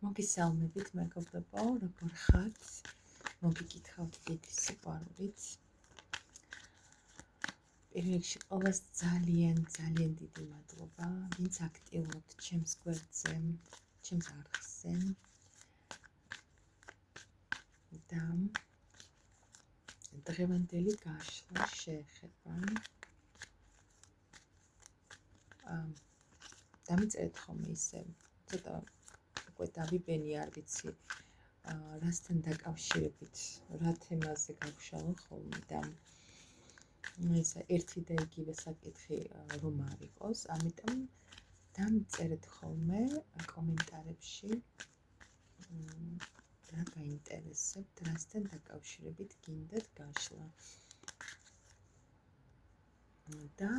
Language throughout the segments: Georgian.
მოგესალმებით, მეგობრებო, როგორ ხართ? მოგიკითხავთ დიდი სიყვარულით. პირველ რიგში ყველას ძალიან დიდი მადლობა, ვინც აქტიურობთ ჩემს გვერდზე, ჩემს არხზე. და დღევანდელი გაშლა შეეხება დამიწერეთ ხოლმე ისე, ცოტა უკვე დავიბენი, არ ვიცი, რასთან დაკავშირებით, რა თემაზე გავშალო ხოლმე და ისა ერთი და იგივე საკითხი რომ არ იყოს, ამიტომ დამიწერეთ ხოლმე კომენტარებში რა გაინტერესებთ, რასთან დაკავშირებით გინდათ გაშლა. და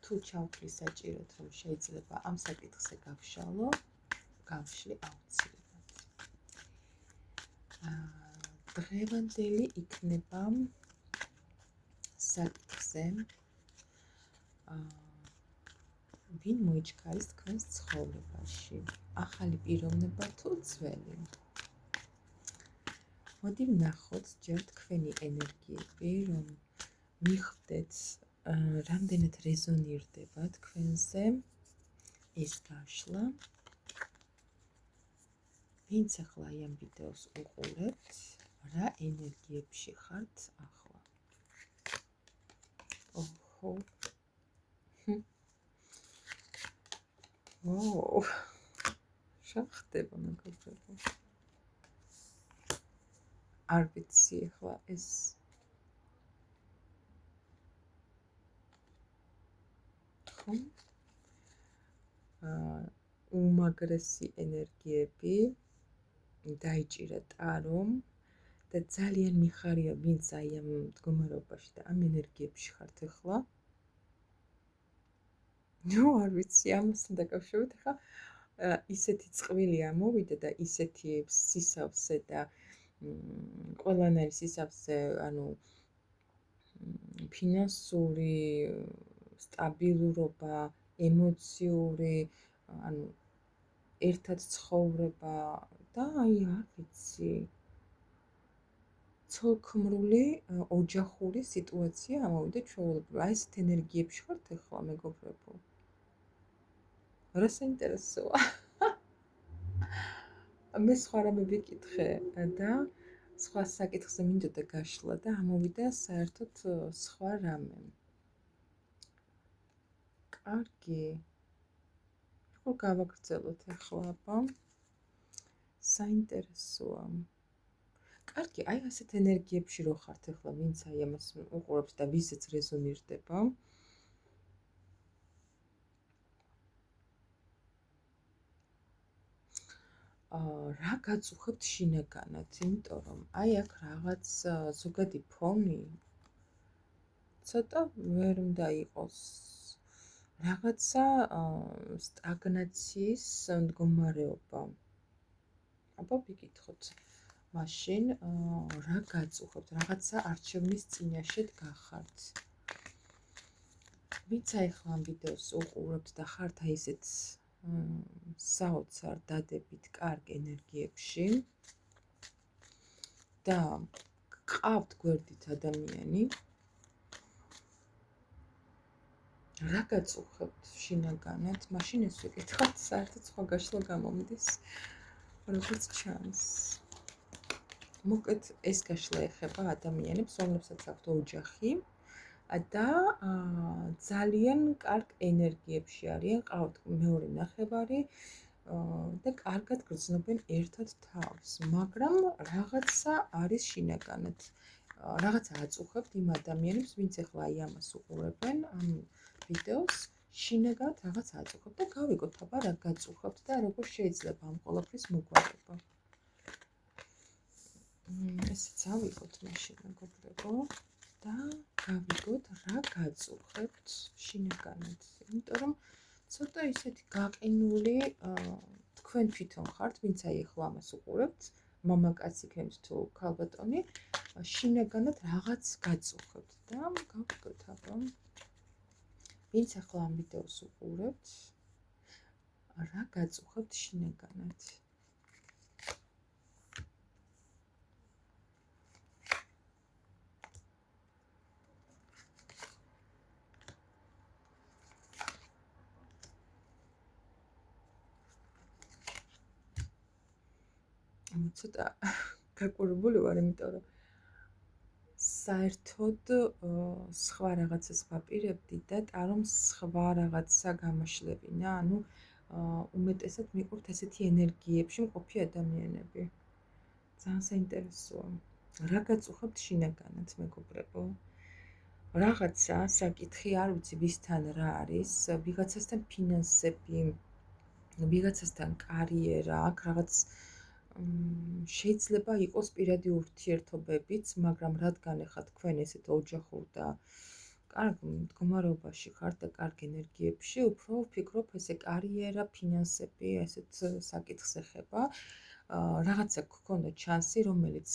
თუ ჩავთვლი საჭიროდ, რომ შეიძლება ამ საკითხზე გავშალო, გავშლი აუცილებლად. დღევანდელი იქნება საკითხზე, ვინ მოიჩქარის თქვენს ცხოვრებაში, ახალი პიროვნება თუ ძველი. მოდი ვნახოთ ჯერ თქვენი ენერგიები, რომ მიხვდეთ რამდენად რეზონირდება თქვენზე ეს გაშლა. ვინც ახლა ამ ვიდეოს უყურებთ, რა ენერგიებში ხართ ახლა? ოჰო. ვაუ. რა ხდება, მეგობრებო? არ ვიცი ახლა ეს უმაგრესი ენერგიები დაიჭირა ტარომ და ძალიან მიხარია, ვინც აი ამ მდგომარეობაში და ამ ენერგიებში ხართ ახლა. არ ვიცი, ამასთან დაკავშირებით ახლა ისეთი წყვილი ამოვიდა და ისეთი სისავსე და ყველანაირი სისავსე, ანუ ფინანსური სტაბილურობა, ემოციური, ანუ ერთად ცხოვრება და აი არ ვიცი, ცოლქმრული, ოჯახური სიტუაცია ამოვიდა ჩვეულებრივ. აი ესეთ ენერგიებში ხართ ახლა, მეგობრებო? რა საინტერესოა. მე სხვა რამე ვიკითხე და სხვა საკითხზე მინდოდა გაშლა და ამოვიდა საერთოდ სხვა რამე. კარგი. როგორ გავაგრძელოთ ახლა აბა? საინტერესოა. კარგი, აი ასეთ ენერგიებში რო ხართ ახლა, ვინც აი ამას უყურებს და ვისაც რეზონირდება. რა გაწუხებთ შინაგანად, იმიტომ რომ აი აქ რაღაც ზოგადი ფონი ცოტა ვერ უნდა იყოს. რაღაცა სტაგნაციის მდგომარეობა. აბა ვიკითხოთ. მაშინ რა გაწუხებთ, რაღაცა არჩევნის წინაშე გახართ. ვინც აი ახლა ამ ვიდეოს უყურებთ და ხართ აი ესეთ საოცარ დადებით კარგ ენერგიებში და გყავთ გვერდით ადამიანი, რა გაწუხებთ შინაგანად, მაშინ ეს ვიკითხავთ, საერთოდ სხვა გაშლა გამომდის, როგორც ჩანს. მოკლედ ეს გაშლა ეხება ადამიანებს, რომლებსაც აქვთ ოჯახი და ძალიან კარგ ენერგიებში არიან, ყავთ მეორე ნახევარი და კარგად გრძნობენ ერთად თავს, მაგრამ რაღაცა არის შინაგანად. რაღაცა აწუხებთ იმ ადამიანებს, ვინც ახლა აი ამას უყურებენ, ამ ვიდეოს, შინაგანად რაღაც აწუხებთ და გავიგოთ აბა რა გაწუხებთ და როგორ შეიძლება ამ ყველაფრის მოგვარება. ესეც ავიღოთ მაშინ, მეგობრებო, და გავიგოთ რა გაწუხებთ შინაგანად. იმიტომ რომ ცოტა ისეთი გაყინული თქვენ თვითონ ხართ, ვინც აი ახლა ამას უყურებთ, მამაკაცი იქნებით თუ ქალბატონი, შინაგანად რაღაც გაწუხებთ და გავიგოთ აბა. ვინც ახლა ამ ვიდეოს უყურებთ, რა გაწუხებთ შინაგანად. ცოტა გაკურებული ვარ, იმიტომ რომ საერთოდ სხვა რაღაცას ვაპირებდი და ტარომ სხვა რაღაცა გამაშლებინა, ანუ უმეტესად მიყურთ ესეთი ენერგიებში მყოფი ადამიანები. ძალიან საინტერესოა. რა გაწუხებთ შინაგანად, მეგობრებო? რაღაცა საკითხი არ ვიცი ვისთან რა არის, ვიღაცასთან ფინანსები, ვიღაცასთან კარიერა, აქ რაღაც შეიძლება იყოს პირადი ურთიერთობებიც, მაგრამ რადგან ახლა თქვენ ესეთ ოჯახურ და კარგ მდგომარეობაში ხართ და კარგ ენერგიებში, უფრო ვფიქრობ ესე კარიერა, ფინანსები, ესეთ საკითხს ეხება. რაღაცა გქონდა ჩანსი, რომელიც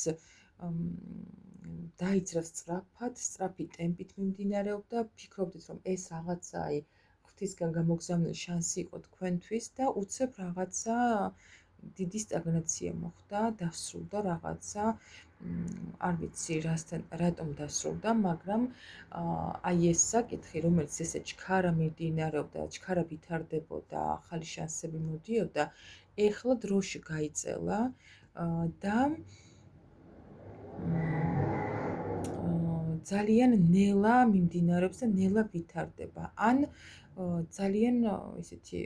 დაიძრა სწრაფად, სწრაფი ტემპით მიმდინარეობდა, ფიქრობდით, რომ ეს რაღაცა ღვთისგან გამოგზავნილი შანსი იყო თქვენთვის და უცებ რაღაცა დიდი სტაგნაცია მოხდა, დასრულდა რაღაცა, არ ვიცი რატომ დასრულდა, მაგრამ აი ეს საკითხი, რომელიც ესე ჩქარა მიმდინარეობდა, ჩქარა ვითარდებოდა, ახალი შანსები მოდიოდა, ეხლა დროში გაიწელა და ძალიან ნელა მიმდინარეობს და ნელა ვითარდება. ან ძალიან ესეთი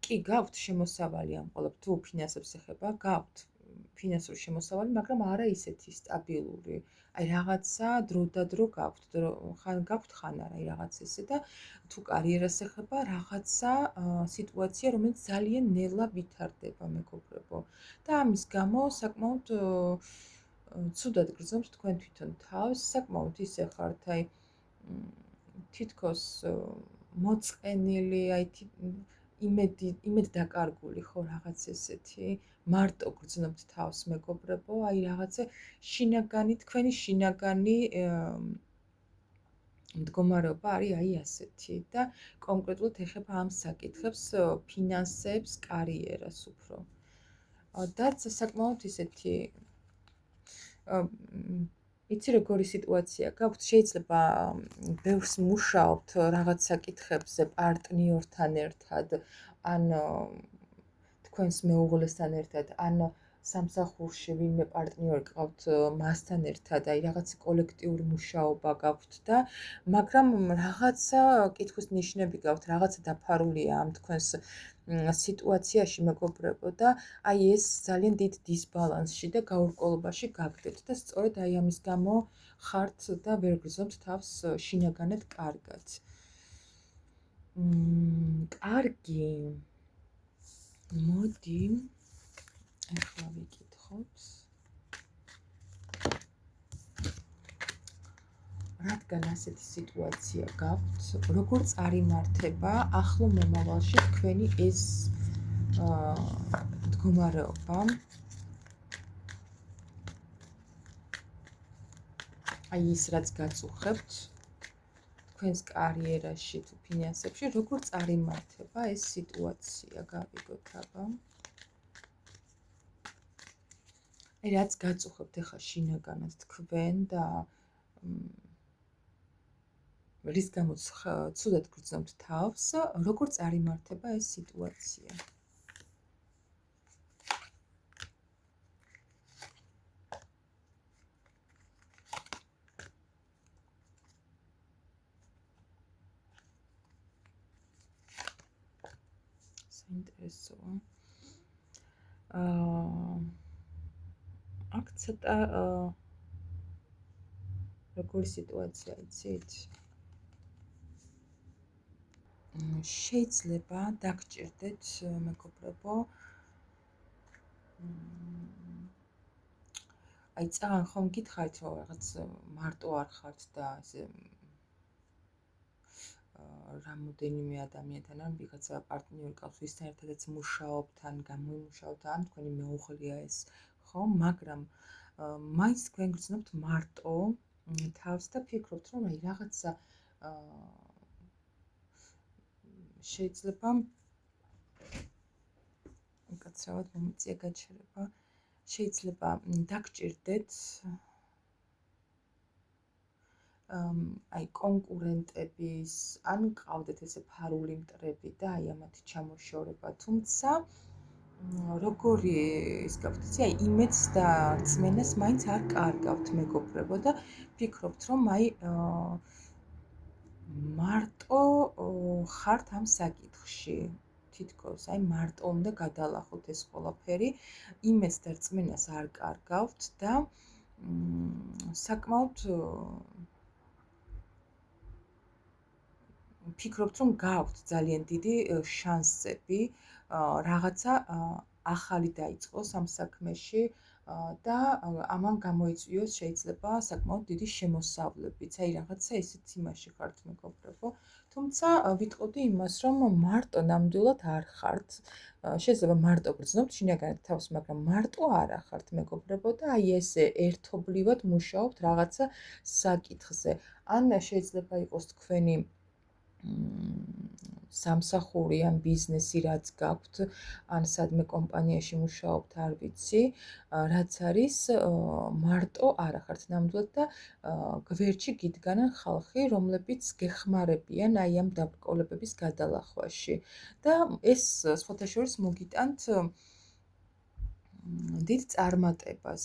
კი გაქვთ შემოსავალი ამ ყველაფრ, თუ ფინანსებს ეხება, გაქვთ ფინანსური შემოსავალი, მაგრამ არა ისეთი სტაბილური. აი რაღაცა დრო გაქვთ, გაქვთ ხან არა რაღაც ესე და თუ კარიერას ეხება, რაღაცა სიტუაცია, რომელიც ძალიან ნელა ვითარდება, მეგობრებო. და ამის გამო საკმაოდ ცუდად გრძნობთ თქვენ თვითონ თავს, საკმაოდ ისე ხართ, აი თითქოს მოწყენილი, აი იმედ დაკარგული ხო რაღაც ესეთი მარტო გრძნობთ თავს, მეგობრებო, აი რაღაცა შინაგანი, თქვენი შინაგანი მდგომარეობა არის აი ასეთი და კონკრეტულად ეხება ამ საკითხებს, ფინანსებს, კარიერას უფრო. და საკმაოდ ისეთი იცი როგორი სიტუაცია გაქვთ, შეიძლება ბევრს მუშაობთ რაღაც საკითხებზე პარტნიორთან ერთად, ან თქვენს მეუღლესთან ერთად, ან სამსახურში ვინმე პარტნიორი გყავთ მასთან ერთად, აი რაღაც კოლექტიური მუშაობა გაქვთ და მაგრამ რაღაცა კითხვის ნიშნები გაქვთ, რაღაცა დაფარულია ამ თქვენს სიტუაციაში, მეგობრებო, და აი ეს ძალიან დიდ დისბალანსში და გაურკვევლობაში გაგდებთ და სწორედ აი ამის გამო ხართ და ვერ გრძნობთ თავს შინაგანად კარგად. კარგი. მოდი ახლა ვიკითხოთ. რადგან ასეთი სიტუაცია გაქვთ, როგორ წარიმართება ახლო მომავალში თქვენი ეს მდგომარეობა? აი ის რაც გაწუხებთ თქვენს კარიერაში თუ ფინანსებში, როგორ წარიმართება ეს სიტუაცია? გავიგოთ აბა. აი რაც გაწუხებთ ახლა შინაგანად თქვენ და რის გამოც ცუდად გრძნობთ თავს, როგორ წარიმართება ეს სიტუაცია? საინტერესოა. აქ ცოტა როგორი სიტუაცია იცით? შეიძლება დაგჭირდეთ, მეგობრებო, აი წაღან ხომ გითხარით, რომ რაღაც მარტო არ ხართ და ესე რამოდენიმე ადამიანთან ან ვიღაცა პარტნიორი გყავს, ვისთან ერთადაც მუშაობთ, ან გამოიმუშავთ, ან თქვენი მეუღლეა ეს, ხო? მაგრამ მაინც თქვენ გრძნობთ მარტო თავს და ფიქრობთ, რომ აი რაღაცა შეიძლება უკაცრავად მომიწია გაჩერება, შეიძლება დაგჭირდეთ აი კონკურენტების, ან გყავდეთ ესე ფარული მტრები და აი ამათი ჩამოშორება, თუმცა როგორი ის გავხდით, აი იმედს და რწმენას მაინც არ კარგავთ მეგობრებო და ფიქრობთ, რომ აი მარტო ხართ ამ საკითხში. თითქოს აი მარტო უნდა გადალახოთ ეს ყველაფერი, იმედს და რწმენას არ კარგავთ და საკმაოდ ფიქრობთ, რომ გააქვთ ძალიან დიდი შანსები რაღაცა ახალი დაიწყოს ამ საქმეში და ამან გამოიწვიოს შეიძლება საკმაოდ დიდი შემოსავლებიც. აი რაღაცა ესეთ იმაში ხართ მეგობრებო. თუმცა ვიტყოდი იმას, რომ მარტო ნამდვილად არ ხართ. შეიძლება მარტო გრძნობთ შინაგანად თავს, მაგრამ მარტო არ ხართ მეგობრებო და აი ესე ერთობლივად მუშაობთ რაღაცა საკითხზე. ან შეიძლება იყოს თქვენი სამსახური ან ბიზნესი რაც გაქვთ, ან სადმე კომპანიაში მუშაობთ, არ ვიცი, რაც არის მარტო არ ხართ ნამდვილად და გვერდში გიდგანან ხალხი, რომლებიც გეხმარებიან აი ამ დაბრკოლებების გადალახვაში. და ეს სხვათა შორის მოგიტანთ დიდ წარმატებას.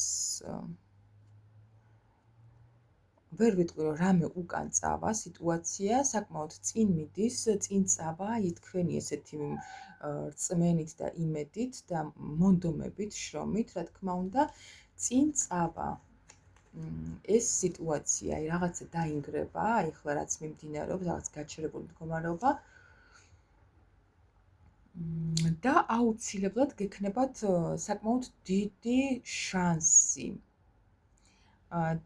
ვერ ვიტყვი, რომ რამე უკან წავა სიტუაცია, საკმაოდ წინ მიდის, წინ წავა, აი თქვენი ესეთი რწმენით და იმედით და მონდომებით, შრომით, რა თქმა უნდა, წინ წავა ეს სიტუაცია, აი რაღაცა დაინგრება, აი ახლა რაც მიმდინარეობს, რაღაც გაჩერებული მდგომარეობა და აუცილებლად გექნებათ საკმაოდ დიდი შანსი.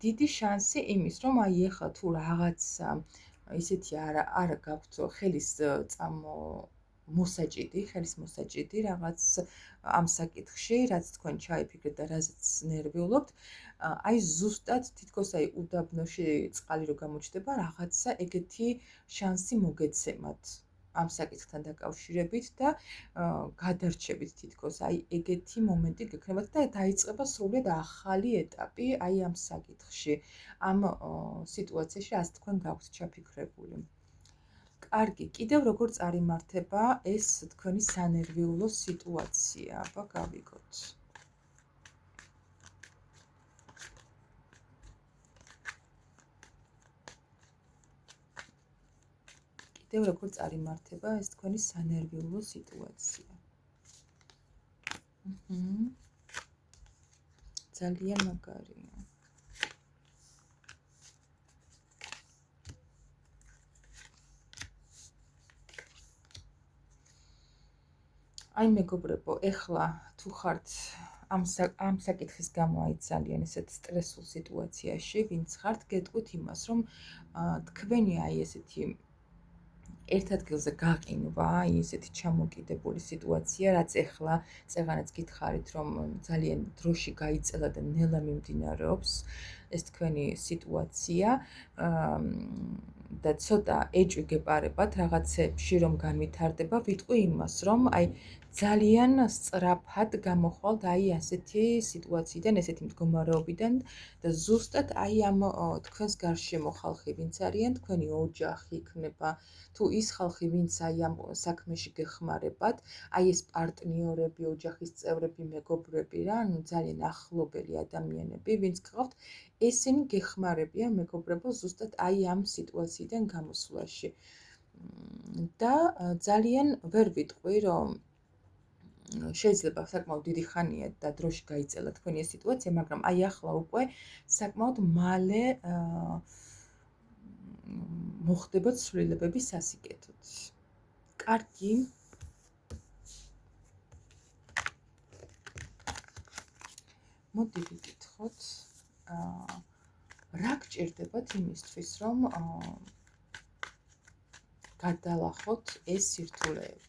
დიდი შანსი იმის, რომ აი ახლა თუ რაღაცა ისეთი არ გაქვთ ხელის მოსაჭიდი რაღაც ამ საკითხში, რაც თქვენ ჩაიფიქრეთ და რაზეც ნერვიულობთ, აი ზუსტად თითქოს აი უდაბნოში წყალი რო გამოჩნდება, რაღაცა ეგეთი შანსი მოგეცემათ ამ საკითხთან დაკავშირებით და გადარჩებით თითქოს აი ეგეთი მომენტი გექნებათ და დაიწყება სრულიად ახალი ეტაპი აი ამ საკითხში, ამ სიტუაციაში, რაც თქვენ გაქვთ ჩაფიქრებული. კარგი, კიდევ როგორ წარიმართება ეს თქვენი სანერვიულო სიტუაცია? აბა გავიგოთ. კიდევ როგორ წარიმართება ეს თქვენი სანერვიულო სიტუაცია? ძალიან მაგარია. აი მეგობრებო, ეხლა თუ ხართ ამ საკითხის გამო აი ძალიან ესეთ სტრესულ სიტუაციაში, ვინც ხართ, გეტყვით იმას, რომ თქვენი აი ესეთი ერთ ადგილზე გაყინვა, აი ესეთი ჩამოკიდებული სიტუაცია, რაც ეხლა წეღანაც გითხარით, რომ ძალიან დროში გაიწელა და ნელა მიმდინარეობს ეს თქვენი სიტუაცია და ცოტა ეჭვი გეპარებათ რაღაცებში რომ განვითარდება, ვიტყვი იმას, რომ აი ძალიან სწრაფად გამოხვალთ აი ასეთი სიტუაციიდან, ესეთი მდგომარეობიდან და ზუსტად აი ამ თქვენს გარშემო ხალხი, ვინც არიან, თქვენი ოჯახი იქნება, თუ ის ხალხი, ვინც აი ამ საქმეში გეხმარებათ, აი ეს პარტნიორები, ოჯახის წევრები, მეგობრები რა, ანუ ძალიან ახლობელი ადამიანები, ვინც გყავთ, ესენი გეხმარებიან მეგობრებო ზუსტად აი ამ სიტუაციიდან გამოსვლაში. და ძალიან ვერ ვიტყვი, რომ შეიძლება საკმაოდ დიდი ხანია და დროში გაიწელა თქვენი ეს სიტუაცია, მაგრამ აი ახლა უკვე საკმაოდ მალე მოხდებათ ცვლილებები სასიკეთოდ. კარგი. მოდი ვიკითხოთ, რა გჭირდებათ იმისთვის, რომ გადალახოთ ეს სირთულეები?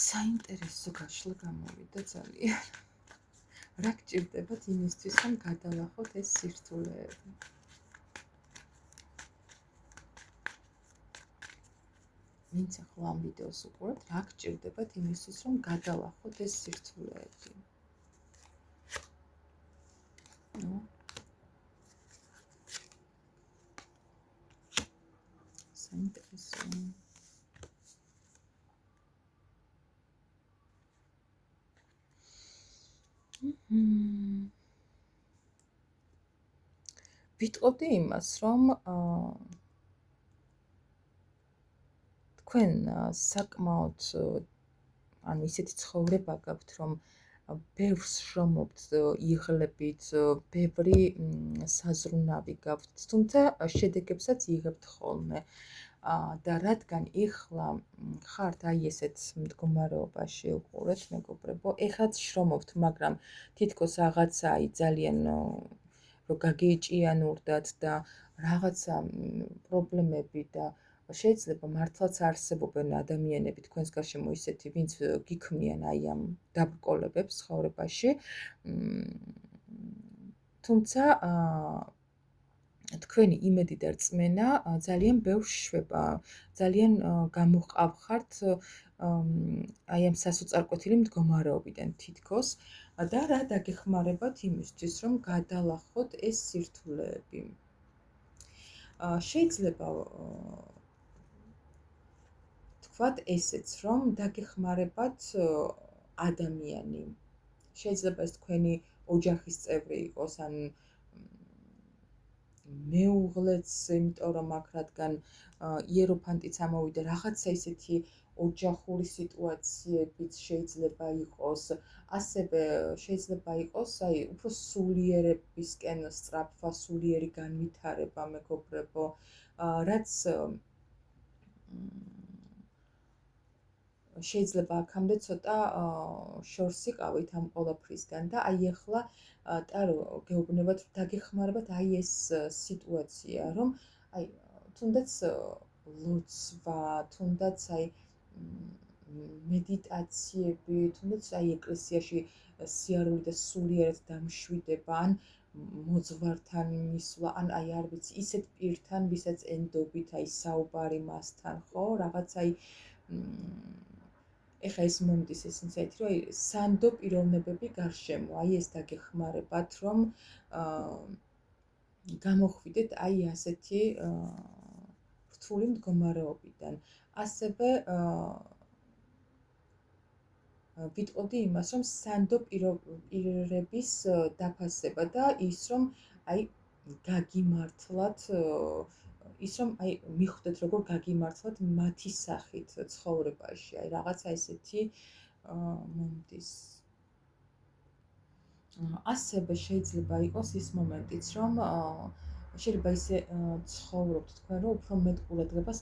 საინტერესო გაშლა გამოვიდა ძალიან. რა გჭირდებათ იმისთვის, რომ გადალახოთ ეს სირთულეები? ვინც ახლა ამ ვიდეოს უყურებთ, რა გჭირდებათ იმისთვის, რომ გადალახოთ ეს სირთულეები? საინტერესოა. ვიტყოდი იმას, რომ თქვენ საკმაოდ ანუ ისეთი ცხოვრება გაქვთ, რომ ბევრს შრომობთ, იღლებით, ბევრი საზრუნავი გაქვთ, თუმცა შედეგებსაც იღებთ ხოლმე. და რადგან ეხლა ხართ აი ესეთ მდგომარეობაში, უყურეთ მეგობრებო, ეხლაც შრომობთ, მაგრამ თითქოს რაღაცა აი ძალიან რომ გაგეჭიანურდათ და რაღაცა პრობლემები და შეიძლება მართლაც არსებობენ ადამიანები თქვენს გარშემო ისეთი, ვინც გიქმნიან აი ამ დაბრკოლებებს ცხოვრებაში. თუმცა თქვენი იმედი და რწმენა ძალიან ბევრს შვება, ძალიან გამოჰყავხართ აი ამ სასოწარკვეთილი მდგომარეობიდან თითქოს და რა დაგეხმარებათ იმისთვის, რომ გადალახოთ ეს სირთულეები. შეიძლება თქვათ ესეც, რომ დაგეხმარებათ ადამიანი. შეიძლება ეს თქვენი ოჯახის წევრი იყოს, ან მეუღლეც, იმიტომ რომ აქ რადგან იეროფანტიც ამოვიდა, რაღაცა ისეთი ოჯახური სიტუაციებიც შეიძლება იყოს, ასევე შეიძლება იყოს აი უფრო სულიერებისკენ სწრაფვა, სულიერი განვითარება, მეგობრებო, რაც შეიძლება აქამდე ცოტა შორს იყავით ამ ყველაფრისგან და აი ახლა ტარო გეუბნებათ, დაგეხმარებათ აი ეს სიტუაცია, რომ აი თუნდაც ლოცვა, თუნდაც აი მედიტაციები, თუნდაც აი ეკლესიაში სიარული და სულიერად დამშვიდება, ან მოძღვართან მისვლა, ან აი არ ვიცი, ისეთ პირთან, ვისაც ენდობით, აი საუბარი მასთან, ხო, რაღაც აი ეხა ეს მომდის ესენცაით, რომ აი სანდო პიროვნებები გარშემო, აი ეს დაგეხმარებათ, რომ გამოხვიდეთ აი ასეთი რთული მდგომარეობიდან. ასევე ვიტყოდი იმას, რომ სანდო პირების დაფასება და ის, რომ აი გაგიმართლათ ის რომ აი მიხვდეთ როგორ გაგიმართლათ მათი სახით ცხოვრებაში, აი რაღაცა ესეთი მომდის. ასევე შეიძლება იყოს ის მომენტიც, რომ შეიძლება ისე ცხოვრობთ თქვენ, რომ უფრო მეტ ყურადღებას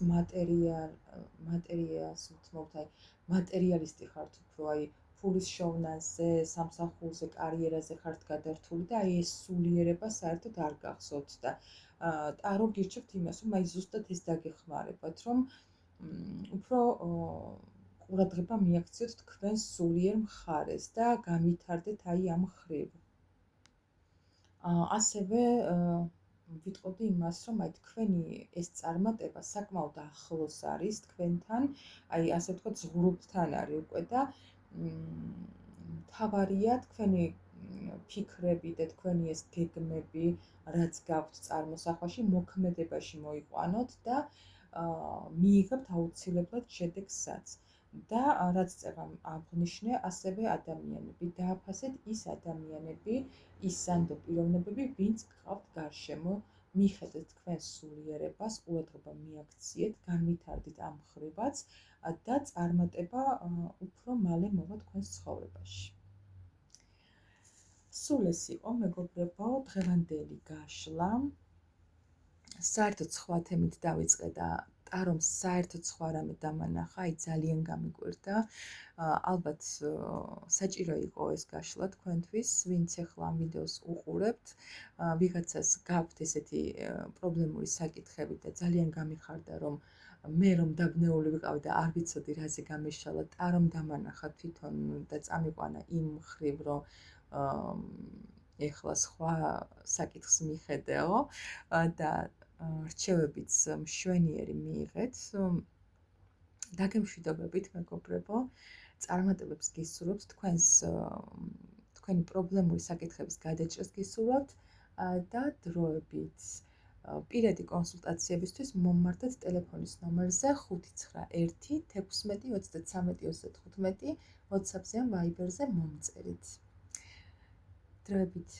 მატერიალს უთმობთ, აი მატერიალისტი ხართ უფრო, აი ფულის შოვნაზე, სამსახურზე, კარიერაზე ხართ გადართული და აი ეს სულიერება საერთოდ არ გახსოვთ და ტარო გირჩევთ იმას, რომ აი ზუსტად ეს დაგეხმარებათ, რომ უფრო ყურადღება მიაქციოთ თქვენს სულიერ მხარეს და განვითარდეთ აი ამ ხრივ. ასევე ვიტყოდი იმას, რომ აი თქვენი ეს წარმატება საკმაოდ ახლოს არის თქვენთან, აი ასე ვთქვათ, ზღურბთან არის უკვე და მთავარია თქვენი ფიქრები და თქვენი ეს გეგმები, რაც გაქვთ წარმოსახვაში, მოქმედებაში მოიყვანოთ და მიიღებთ აუცილებლად შედეგსაც. და რაც წევამ აღნიშნე, ასევე ადამიანები დააფასეთ ის ადამიანები, ის სანდო პიროვნებები, ვინც გყავთ გარშემო, მიხედეთ თქვენს სულიერებას, ყურადღება მიაქციეთ, განვითარდით ამ ხრივაც და წარმატება უფრო მალე მოვა თქვენს ცხოვრებაში. სულ ეს იყო, მეგობრებო, დღევანდელი გაშლა. საერთოდ სხვა თემით დავიწყე და ტარომ საერთოდ სხვა რამე დამანახა, აი ძალიან გამიკვირდა. ალბათ საჭირო იყო ეს გაშლა თქვენთვის, ვინც ახლა ამ ვიდეოს უყურებთ, ვიღაცას გაქვთ ესეთი პრობლემური საკითხები და ძალიან გამიხარდა, რომ მე რომ დაბნეული ვიყავი და არ ვიცოდი რაზე გამეშალა, ტარომ დამანახა თვითონ და წამიყვანა იმ ხრივ, რომ ეხლა სხვა საკითხს მიხედეო და რჩევებიც მშვენიერი მიიღეთ. დაგემშვიდობებით, მეგობრებო, წარმატებებს გისურვებთ, თქვენი პრობლემური საკითხების გადაჭრას გისურვებთ და დროებით პირადი კონსულტაციებისთვის მომმართეთ ტელეფონის ნომერზე 591 16 33 35 WhatsApp-ზე ან Viber-ზე მომწერით. დროებით